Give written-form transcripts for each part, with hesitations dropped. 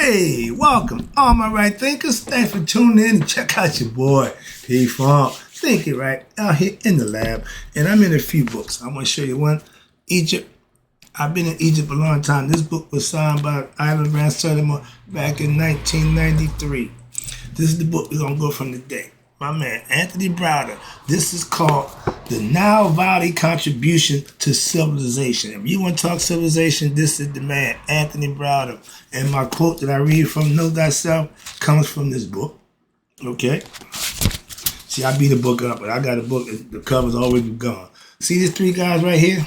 Hey, welcome, all my right thinkers. Thanks for tuning in and check out your boy, P Funk. Thinking right out here in the lab, and I'm in a few books. I want to show you one. Egypt. I've been in Egypt a long time. This book was signed by Island Brand Sutherland back in 1993. This is the book we're gonna go from today. My man Anthony Browder. This is called The Nile Valley Contribution to Civilization. If you want to talk civilization, this is the man, Anthony Browder. And my quote that I read from Know Thyself comes from this book. Okay? See, I beat the book up, but I got a book, the cover's always gone. See these three guys right here?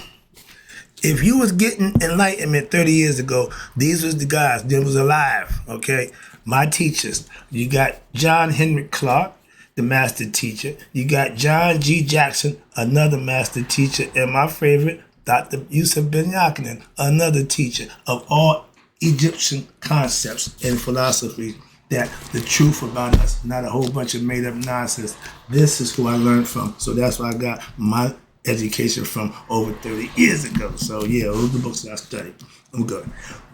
If you was getting enlightenment 30 years ago, these was the guys that was alive, okay? My teachers. You got John Henry Clark, the master teacher. You got John G. Jackson, another master teacher. And my favorite, Dr. Yusuf Ben Yakinen, another teacher of all Egyptian concepts and philosophy. That the truth about us, not a whole bunch of made up nonsense. This is who I learned from. So that's why I got my education from over 30 years ago. So yeah, those are the books that I studied. I'm good.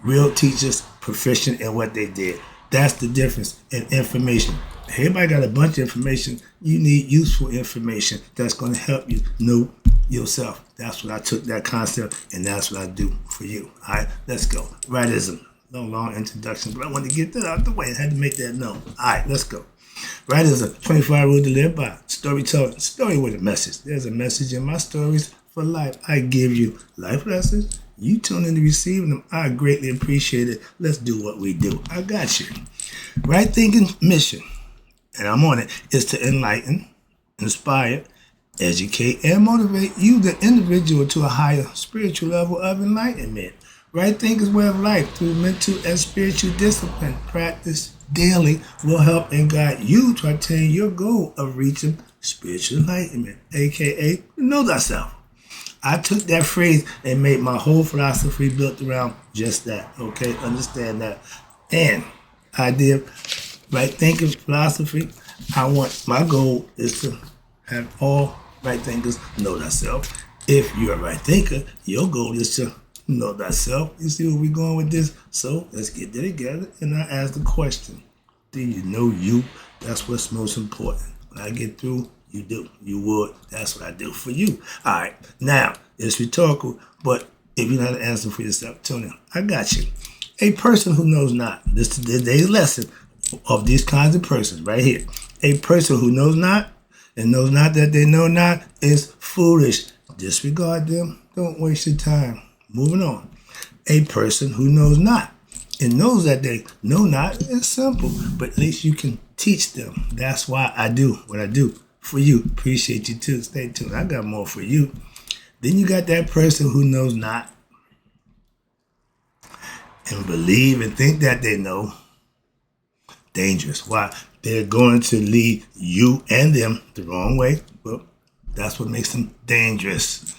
Real teachers, proficient in what they did. That's the difference in information. Everybody got a bunch of information. You need useful information that's going to help you know yourself. That's what I took that concept, and that's what I do for you. All right, let's go. Rightism. No long introduction, but I wanted to get that out the way. I had to make that known. All right, let's go. Rightism, 25 rules to live by. Storytelling, story with a message. There's a message in my stories for life. I give you life lessons. You tune in to receiving them. I greatly appreciate it. Let's do what we do. I got you. Right thinking mission, and I'm on it, is to enlighten, inspire, educate, and motivate you, the individual, to a higher spiritual level of enlightenment. Right thinking's way of life through mental and spiritual discipline. Practice daily will help and guide you to attain your goal of reaching spiritual enlightenment, aka know thyself. I took that phrase and made my whole philosophy built around just that. Okay, understand that. And idea, right thinking philosophy. My goal is to have all right thinkers know thyself. If you're a right thinker, your goal is to know thyself. You see where we're going with this? So let's get there together. And I ask the question, do you know you? That's what's most important. When I get through, you do. You would. That's what I do for you. All right. Now, it's rhetorical, but if you know how to answer for yourself, tune in. I got you. A person who knows not. This is today's lesson of these kinds of persons right here. A person who knows not and knows not that they know not is foolish. Disregard them. Don't waste your time. Moving on. A person who knows not and knows that they know not is simple, but at least you can teach them. That's why I do what I do for you. Appreciate you too. Stay tuned. I got more for you. Then you got that person who knows not and believe and think that they know. Dangerous. Why? They're going to lead you and them the wrong way. Well, that's what makes them dangerous.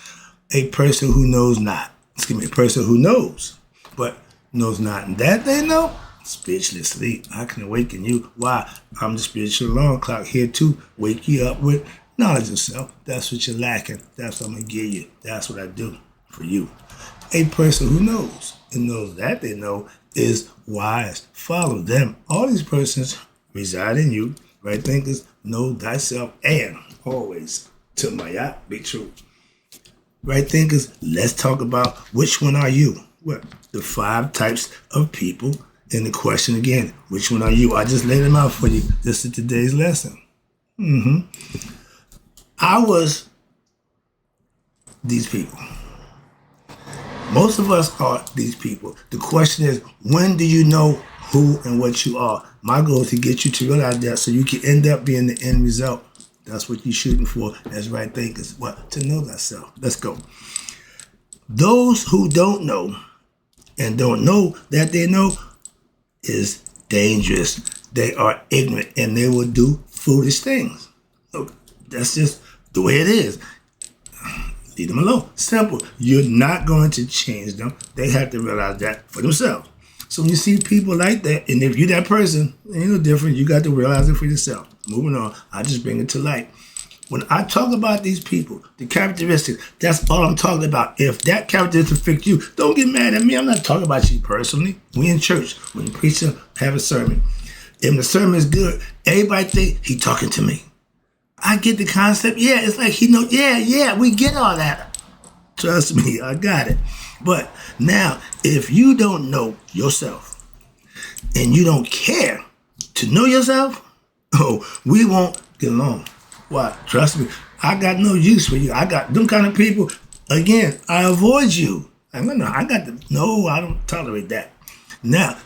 A person who knows not. A person who knows, but knows not and that they know, spiritually asleep. I can awaken you. Why? I'm the spiritual alarm clock here to wake you up with knowledge of self. That's what you're lacking. That's what I'm going to give you. That's what I do for you. A person who knows and knows that they know is wise. Follow them. All these persons reside in you. Right thinkers, know thyself, and always to my be true. Right thinkers, let's talk about which one are you? What? The 5 types of people. And the question again, which one are you? I just laid them out for you. This is today's lesson. I was these people. Most of us are these people. The question is, when do you know who and what you are? My goal is to get you to realize that so you can end up being the end result. That's what you're shooting for as right thinkers. What? To know thyself. Let's go. Those who don't know and don't know that they know is dangerous. They are ignorant and they will do foolish things. Look, that's just the way it is. Leave them alone. Simple. You're not going to change them. They have to realize that for themselves. So when you see people like that, and if you're that person, ain't no different. You got to realize it for yourself. Moving on. I just bring it to light. When I talk about these people, the characteristics, that's all I'm talking about. If that characteristic affects you, don't get mad at me. I'm not talking about you personally. We in church, when the preacher have a sermon. If the sermon is good, everybody think he talking to me. I get the concept. Yeah, it's like he know. Yeah, we get all that. Trust me, I got it. But now, if you don't know yourself and you don't care to know yourself, we won't get along. Why? Trust me, I got no use for you. I got them kind of people. Again, I avoid you. I don't tolerate that. Now,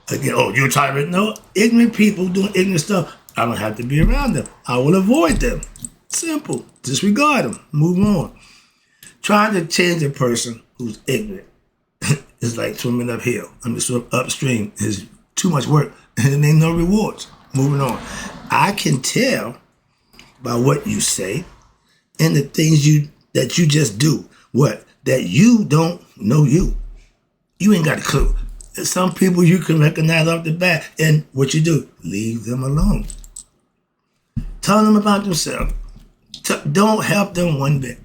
again, you tolerate? No, ignorant people doing ignorant stuff. I don't have to be around them. I will avoid them. Simple. Disregard them. Move on. Trying to change a person who's ignorant is like swimming uphill. Swim upstream is too much work and there ain't no rewards. Moving on. I can tell by what you say and the things that you just do. What? That you don't know you. You ain't got a clue. Some people you can recognize off the bat, and what you do, leave them alone. Tell them about themselves. Don't help them one bit.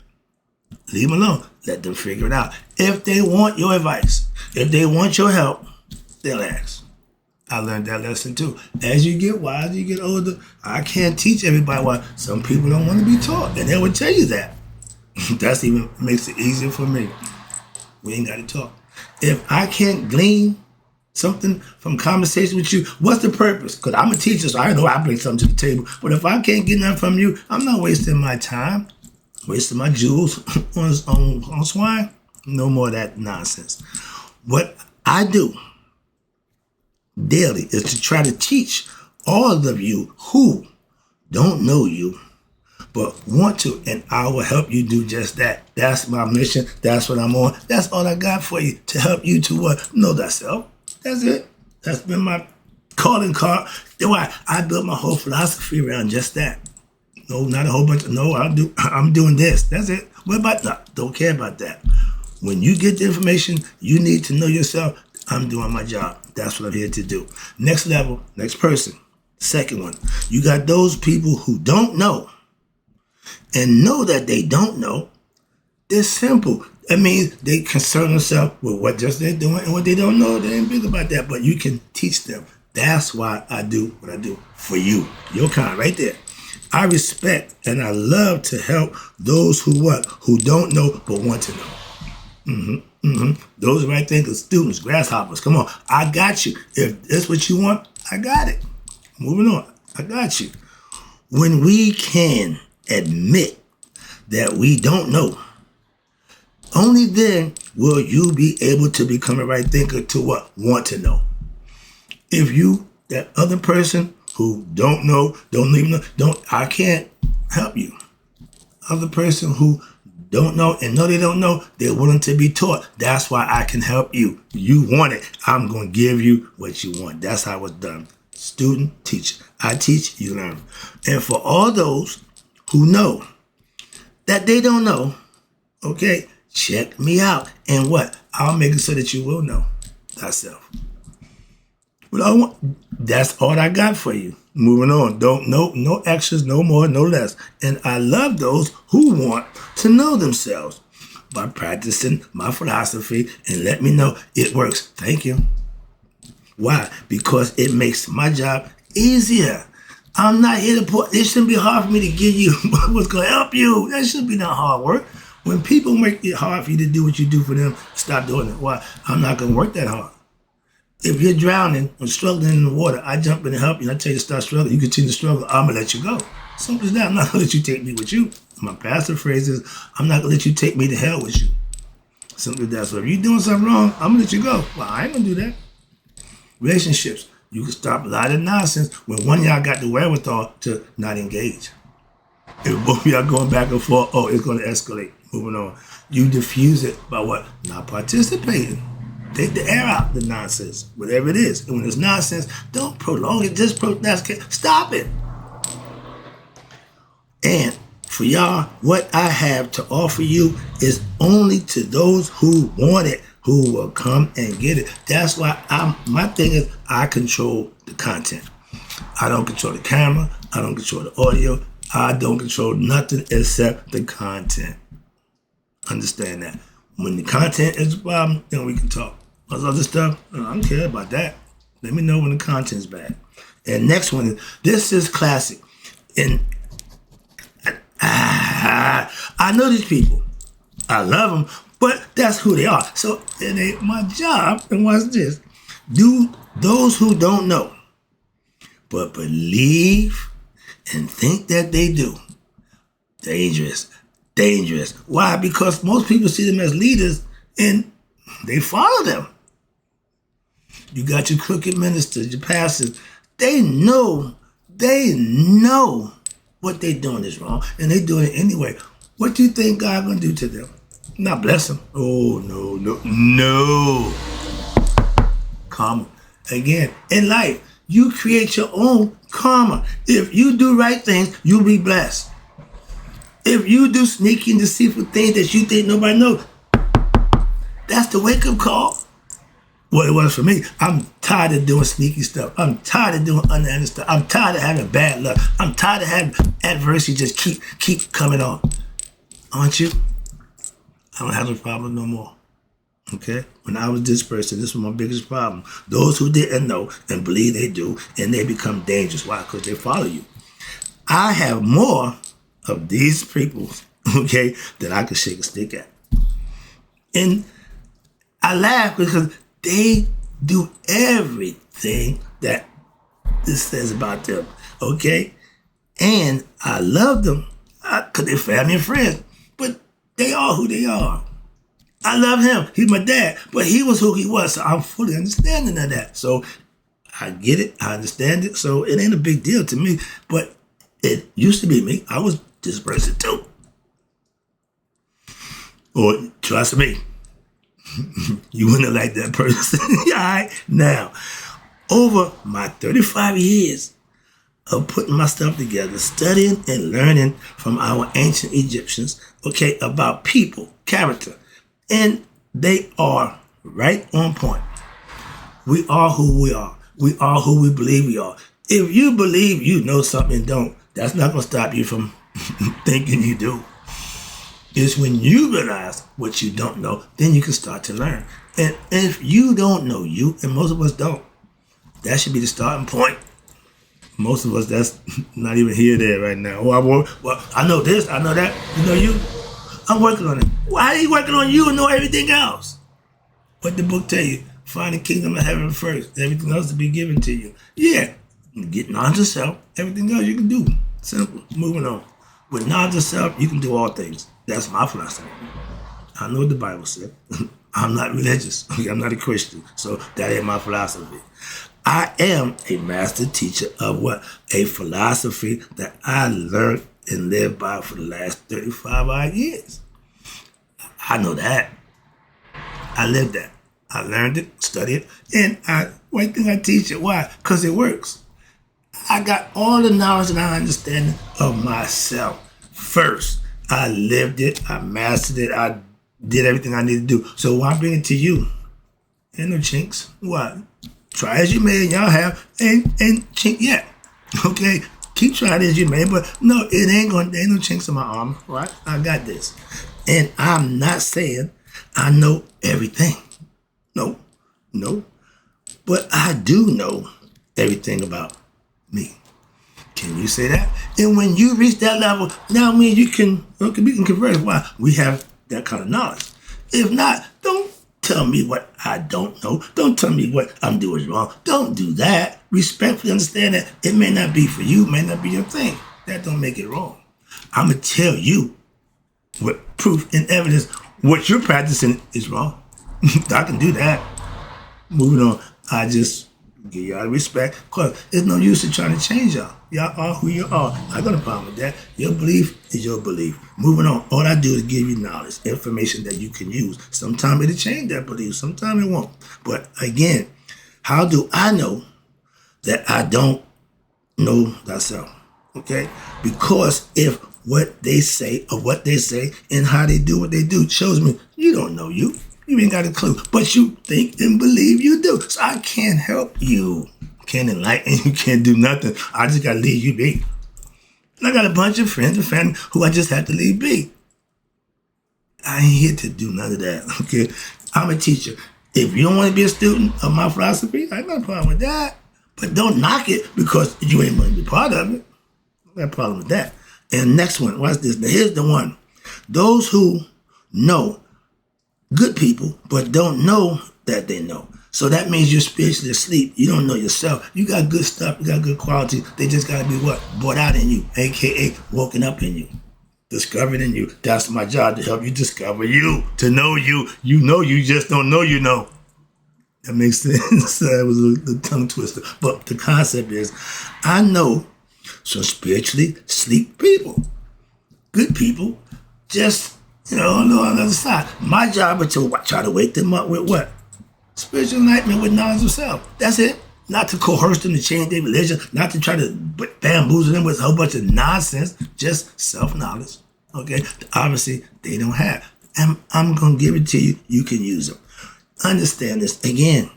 Leave them alone. Let them figure it out. If they want your advice, if they want your help, they'll ask. I learned that lesson too. As you get wiser, you get older, I can't teach everybody why some people don't want to be taught. And they will tell you that. That's even makes it easier for me. We ain't got to talk. If I can't glean something from conversation with you, what's the purpose? Because I'm a teacher, so I know I bring something to the table. But if I can't get nothing from you, I'm not wasting my time, wasting my jewels on swine. No more of that nonsense. What I do daily is to try to teach all of you who don't know you but want to, and I will help you do just that. That's my mission. That's what I'm on. That's all I got for you, to help you to what? Know thyself. That's it. That's been my calling card. That's why I built my whole philosophy around just that. No, not a whole bunch of, I'm doing this. That's it. What about that? Don't care about that. When you get the information you need to know yourself, I'm doing my job. That's what I'm here to do. Next level, next person. Second one. You got those people who don't know and know that they don't know. They're simple. That means they concern themselves with what just they're doing, and what they don't know, they ain't big about that. But you can teach them. That's why I do what I do for you. Your kind right there. I respect and I love to help those who don't know but want to know. Those right thinkers, students, grasshoppers. Come on, I got you. If that's what you want, I got it. Moving on, I got you. When we can admit that we don't know, only then will you be able to become a right thinker to want to know. If you, that other person who don't know, don't even know, I can't help you. Other person who don't know and know they don't know, they're willing to be taught. That's why I can help you. You want it. I'm going to give you what you want. That's how it's done. Student, teacher. I teach, you learn. And for all those who know that they don't know, okay, check me out. And I'll make it so that you will know thyself. But that's all I got for you. Moving on. No extras, no more, no less. And I love those who want to know themselves by practicing my philosophy and let me know it works. Thank you. Why? Because it makes my job easier. I'm not here to it shouldn't be hard for me to give you what's going to help you. That shouldn't be not hard work. When people make it hard for you to do what you do for them, stop doing it. Why? I'm not going to work that hard. If you're drowning or struggling in the water, I jump in and help you. I tell you to start struggling. You continue to struggle, I'm going to let you go. Simple as that. I'm not going to let you take me with you. My pastor phrase is, I'm not going to let you take me to hell with you. Simple as that. So if you're doing something wrong, I'm going to let you go. Well, I ain't going to do that. Relationships. You can stop a lot of nonsense when one of y'all got the wherewithal to not engage. If both of y'all going back and forth, it's going to escalate. Moving on. You diffuse it by not participating. Take the air out the nonsense, whatever it is. And when it's nonsense, don't prolong it. Just stop it. And for y'all, what I have to offer you is only to those who want it, who will come and get it. That's why my thing is I control the content. I don't control the camera. I don't control the audio. I don't control nothing except the content. Understand that. When the content is a problem, then we can talk. All other stuff, I don't care about that. Let me know when the content's bad. And next one is, this is classic. And I know these people. I love them, but that's who they are. So it ain't my job. And watch this. Do those who don't know, but believe and think that they do. Dangerous. Dangerous. Why? Because most people see them as leaders and they follow them. You got your crooked ministers, your pastors. They know what they're doing is wrong, and they're doing it anyway. What do you think God gonna do to them? Not bless them. Oh, no. Karma. Again, in life, you create your own karma. If you do right things, you'll be blessed. If you do sneaky and deceitful things that you think nobody knows, that's the wake-up call. Well, it was for me. I'm tired of doing sneaky stuff. I'm tired of doing underhanded stuff. I'm tired of having bad luck. I'm tired of having adversity just keep coming on. Aren't you? I don't have a problem no more. Okay? When I was this person, this was my biggest problem. Those who didn't know and believe they do, and they become dangerous. Why? Because they follow you. I have more of these people, okay, that I could shake a stick at. And I laugh because they do everything that this says about them, okay? And I love them because they're family and friends, but they are who they are. I love him. He's my dad, but he was who he was, so I'm fully understanding of that. So I get it. I understand it. So it ain't a big deal to me, but it used to be me. I was this person too. Or trust me, you wouldn't have liked that person. All right? Now, over my 35 years of putting my stuff together, studying and learning from our ancient Egyptians, okay, about people, character, and they are right on point. We are who we are. We are who we believe we are. If you believe you know something and don't, that's not going to stop you from thinking you do. It's when you realize what you don't know, then you can start to learn. And if you don't know you, and most of us don't, that should be the starting point. Most of us, that's not even here there right now. Well, I know this, I know that. You know you? I'm working on it. Why are you working on you and know everything else? What the book tell you? Find the kingdom of heaven first. Everything else to be given to you. Yeah, get knowledge of self. Everything else you can do. Simple. Moving on. With knowledge of self, you can do all things. That's my philosophy. I know what the Bible said. I'm not religious. I'm not a Christian. So that ain't my philosophy. I am a master teacher of what? A philosophy that I learned and lived by for the last 35 odd years. I know that. I lived that. I learned it, studied it, and one thing I teach it. Why? Because it works. I got all the knowledge and understanding of myself first. I lived it. I mastered it. I did everything I needed to do. So when I bring it to you, ain't no chinks. What? Try as you may, and y'all have, ain't chink yet. Okay? Keep trying as you may, but no, there ain't no chinks in my armor, right? I got this. And I'm not saying I know everything. No. But I do know everything about me. Can you say that? And when you reach that level, now we can converse. Why? We have that kind of knowledge. If not, don't tell me what I don't know. Don't tell me what I'm doing wrong. Don't do that. Respectfully understand that it may not be for you, may not be your thing. That don't make it wrong. I'm going to tell you with proof and evidence what you're practicing is wrong. I can do that. Moving on, I just give y'all respect because there's no use in trying to change y'all. Y'all are who you are. I got a problem with that. Your belief is your belief. Moving on, all I do is give you knowledge, information that you can use. Sometimes it'll change that belief. Sometimes it won't. But again, how do I know that I don't know thyself? Okay? Because if what they say and how they do what they do shows me you don't know you. You ain't got a clue, but you think and believe you do. So I can't help you. Can't enlighten you. Can't do nothing. I just got to leave you be. And I got a bunch of friends and family who I just had to leave be. I ain't here to do none of that, okay? I'm a teacher. If you don't want to be a student of my philosophy, I ain't got a problem with that. But don't knock it because you ain't going to be part of it. I got a problem with that. And next one, watch this. Now here's the one. Those who know good people, but don't know that they know. So that means you're spiritually asleep. You don't know yourself. You got good stuff. You got good quality. They just got to be what? Brought out in you, a.k.a. woken up in you. Discovered in you. That's my job, to help you discover you, to know you. You know you just don't know you know. That makes sense. That was the tongue twister. But the concept is, I know some spiritually asleep people. Good people, just, on the other side. My job is to try to wake them up with what? Spiritual enlightenment with knowledge of self. That's it. Not to coerce them to change their religion, not to try to bamboozle them with a whole bunch of nonsense, just self-knowledge, okay? Obviously, they don't have. And I'm going to give it to you. You can use them. Understand this. Again,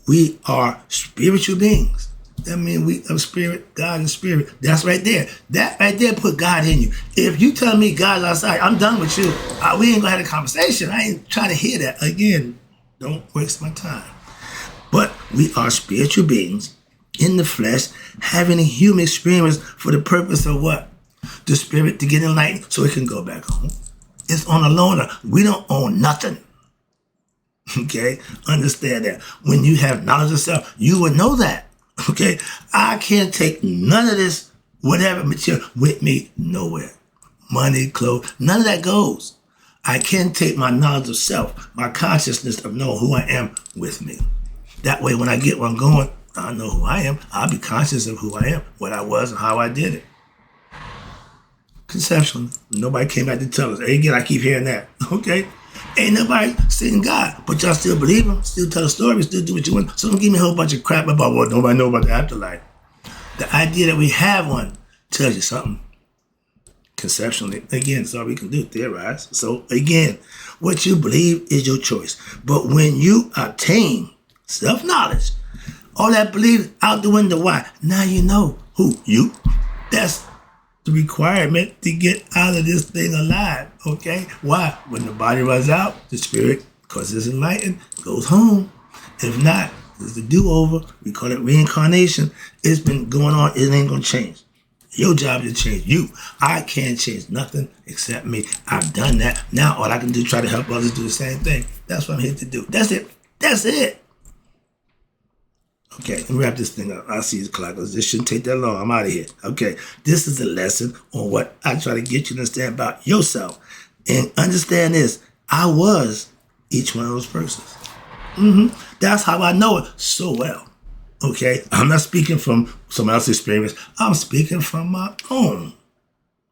we are spiritual beings. That means we are spirit, God and spirit. That's right there. That right there put God in you. If you tell me God's outside, I'm done with you. We ain't going to have a conversation. I ain't trying to hear that. Again, don't waste my time. But we are spiritual beings in the flesh, having a human experience for the purpose of what? The spirit to get enlightened so it can go back home. It's on a loaner. We don't own nothing. Okay? Understand that. When you have knowledge of self, you would know that. Okay? I can't take none of this, whatever material, with me nowhere. Money, clothes, none of that goes. I can take my knowledge of self, my consciousness of knowing who I am with me. That way, when I get where I'm going, I know who I am. I'll be conscious of who I am, what I was, and how I did it. Conceptually, nobody came back to tell us. Again, I keep hearing that. Okay? Ain't nobody seen God, but y'all still believe him, still tell a story, still do what you want. So don't give me a whole bunch of crap about what nobody know about the afterlife. The idea that we have one tells you something. Conceptually, again, that's all we can do, theorize. So again, what you believe is your choice. But when you obtain self-knowledge, all that belief out the window. Why? Now you know who you. That's the requirement to get out of this thing alive. Okay? Why? When the body runs out, the spirit, because it's enlightened, goes home. If not, it's the do-over. We call it reincarnation. It's been going on. It ain't going to change. Your job is to change you. I can't change nothing except me. I've done that. Now all I can do is try to help others do the same thing. That's what I'm here to do. That's it. That's it. Okay, let me wrap this thing up. I see the clock. This shouldn't take that long. I'm out of here. Okay, this is a lesson on what I try to get you to understand about yourself. And understand this. I was each one of those persons. That's how I know it so well. Okay, I'm not speaking from someone else's experience. I'm speaking from my own.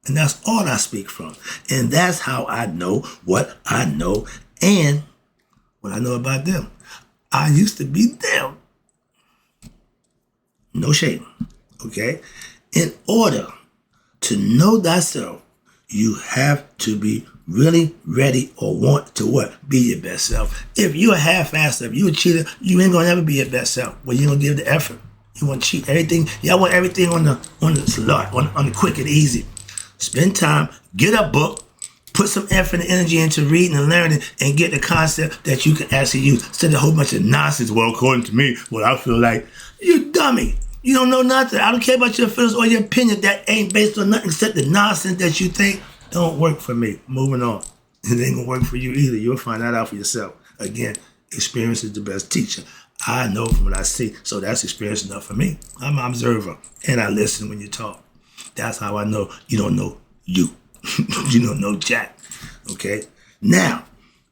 And that's all I speak from. And that's how I know what I know and what I know about them. I used to be them. No shame. Okay? In order to know thyself, you have to be really ready or want to what? Be your best self. If you're a half-assed self, you a cheater, you ain't gonna ever be your best self. Well, you gonna give the effort. You want to cheat everything. Y'all want everything on the slot, on the quick and easy. Spend time, get a book, put some effort and energy into reading and learning, and get the concept that you can actually use. Instead of a whole bunch of nonsense. Well, according to me, what I feel like, you dummy. You don't know nothing. I don't care about your feelings or your opinion. That ain't based on nothing except the nonsense that you think. Don't work for me. Moving on. It ain't gonna work for you either. You'll find that out for yourself. Again, experience is the best teacher. I know from what I see, so that's experience enough for me. I'm an observer, and I listen when you talk. That's how I know you don't know you. You don't know Jack. Okay? Now,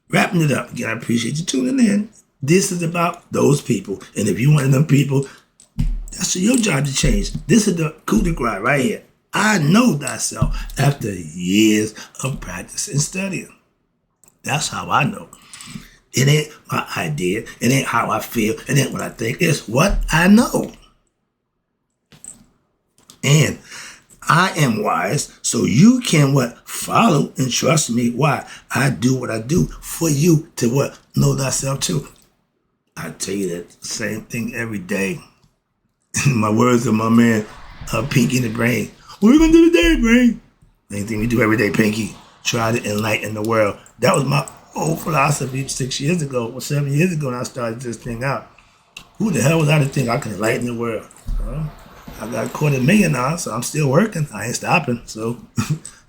wrapping it up. Again, I appreciate you tuning in. This is about those people, and if you're one of them people, that's your job to change. This is the coup de grace right here. I know thyself after years of practice and studying. That's how I know. It ain't my idea. It ain't how I feel. It ain't what I think. It's what I know. And I am wise, so you can what? Follow and trust me. Why? I do what I do for you to what? Know thyself too. I tell you that same thing every day. My words of my man, Pinky in the Brain. What are we gonna do today, brain? Anything we do every day, Pinky. Try to enlighten the world. That was my old philosophy 6 years ago, or 7 years ago when I started this thing out. Who the hell was I to think I can enlighten the world? I got $250,000, so I'm still working. I ain't stopping. So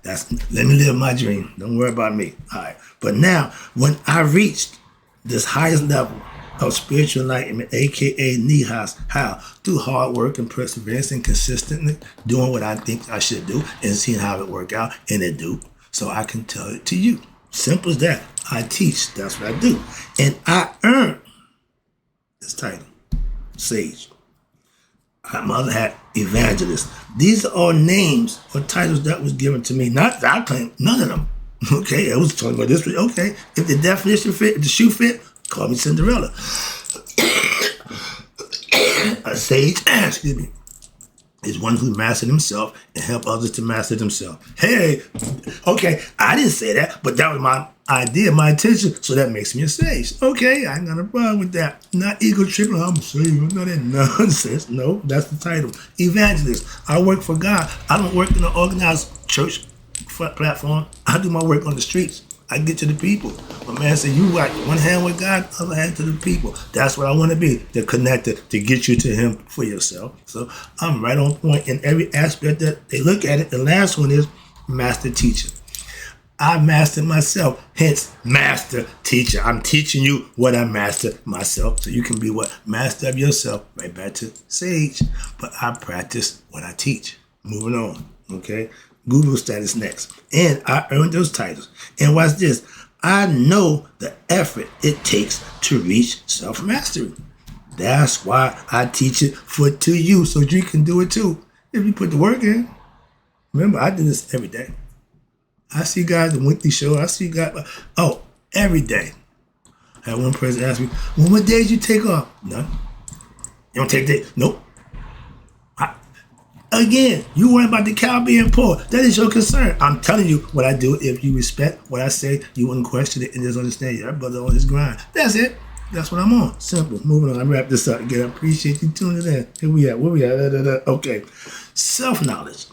let me live my dream. Don't worry about me. All right. But now, when I reached this highest level of spiritual enlightenment, aka Nihas, how? Through hard work and perseverance and consistently doing what I think I should do and seeing how it work out, and it do. So I can tell it to you. Simple as that. I teach. That's what I do. And I earn this title, Sage. My other hat, Evangelist. These are all names or titles that was given to me. Not that I claim, none of them. Okay, I was talking about this. Okay, if the definition fit, if the shoe fit, call me Cinderella. A sage, excuse me, is one who mastered himself and help others to master themselves. Hey, okay, I didn't say that, but that was my idea, my intention, so that makes me a sage. Okay, I ain't got a problem with that. Not ego tripping, I'm a sage, none of that nonsense. No, that's the title. Evangelist. I work for God. I don't work in an organized church platform. I do my work on the streets. I get to the people. My man said, you got one hand with God, other hand to the people. That's what I want to be. They're connected to get you to him for yourself. So I'm right on point in every aspect that they look at it. The last one is master teacher. I master myself, hence master teacher. I'm teaching you what I master myself, so you can be what? Master of yourself. Right back to sage. But I practice what I teach. Moving on, okay? Guru status next. And I earned those titles. And watch this. I know the effort it takes to reach self-mastery. That's why I teach it to you, so you can do it too. If you put the work in. Remember, I do this every day. I see guys in the weekly show. I see guys, every day. I had one person ask me, well, what days you take off? None. You don't take days? Nope. Again, you worry about the cow being poor. That is your concern. I'm telling you what I do. If you respect what I say, you wouldn't question it and just understand your brother on his grind. That's it. That's what I'm on. Simple. Moving on. I wrap this up again. I appreciate you tuning in. Here we at. Where we at? Okay. Self-knowledge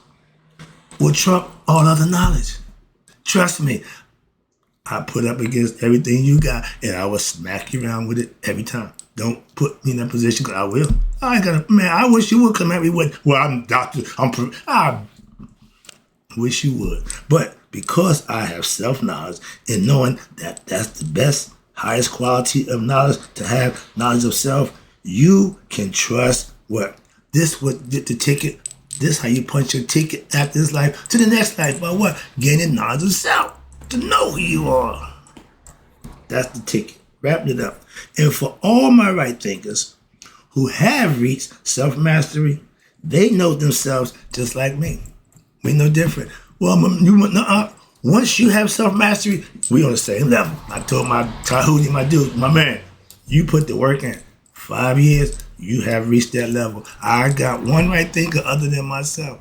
will trump all other knowledge. Trust me. I put up against everything you got, and I will smack you around with it every time. Don't put me in that position, because I will. I ain't gonna, man, I wish you would come at me with, well, I'm doctor, I wish you would. But because I have self-knowledge and knowing that that's the best, highest quality of knowledge to have, knowledge of self, you can trust what? This would get the ticket. This how you punch your ticket after this life to the next life by what? Gaining knowledge of self, to know who you are. That's the ticket. Wrapping it up. And for all my right thinkers who have reached self-mastery, they know themselves just like me. We no different. Well, once you have self-mastery, we on the same level. I told my Tahuti, my dude, my man, you put the work in. 5 years, you have reached that level. I got one right thinker other than myself.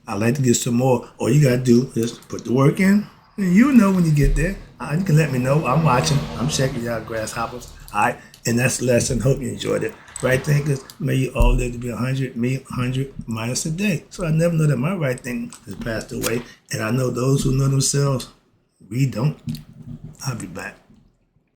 I like to get some more. All you got to do is put the work in, and you'll know when you get there. You can let me know. I'm watching. I'm checking y'all grasshoppers. All right. And that's the lesson. Hope you enjoyed it. Right thinkers, may you all live to be 100, me 100 minus a day. So I never know that my right thing has passed away. And I know those who know themselves, we don't. I'll be back.